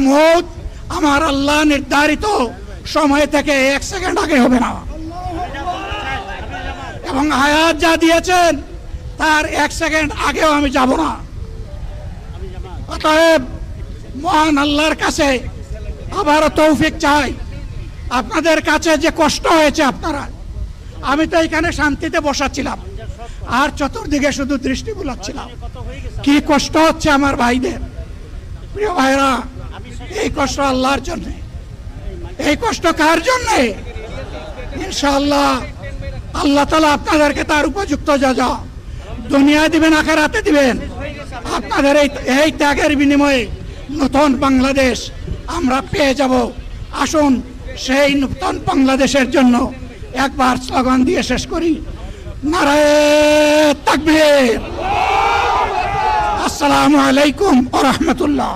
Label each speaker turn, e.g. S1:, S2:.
S1: মউত আমার আল্লাহ নির্ধারিত সময় থেকে 1 সেকেন্ড আগে হবে না, এবং হায়াত যা দিয়েছেন তার 1 সেকেন্ড আগেও আমি যাব না। অতএব মহান আল্লাহর কাছে আবারও তৌফিক চাই। আপনাদের কাছে যে কষ্ট হয়েছে, আপনারা, আমি তো এখানে শান্তিতে বসাচ্ছিলাম আর চতুর্দিকে শুধু দৃষ্টি বুলাচ্ছিলাম, কি কষ্ট হচ্ছে আমার ভাইদের। প্রিয় ভাইরা, এই কষ্ট আল্লাহর জন্য। এই কষ্ট কার জন্য? ইনশাআল্লাহ আল্লাহ তাআলা আপনাদেরকে তার উপযুক্ত যা দুনিয়ায় দিবেন, আখিরাতে দিবেন। আপনাদের এই ত্যাগের বিনিময়ে নতুন বাংলাদেশ আমরা পেয়ে যাব। আসুন সেই নতুন বাংলাদেশের জন্য একবার স্লোগান দিয়ে শেষ করি, নারায়ে তাকবীর। আসসালামু আলাইকুম ওয়া রাহমাতুল্লাহ।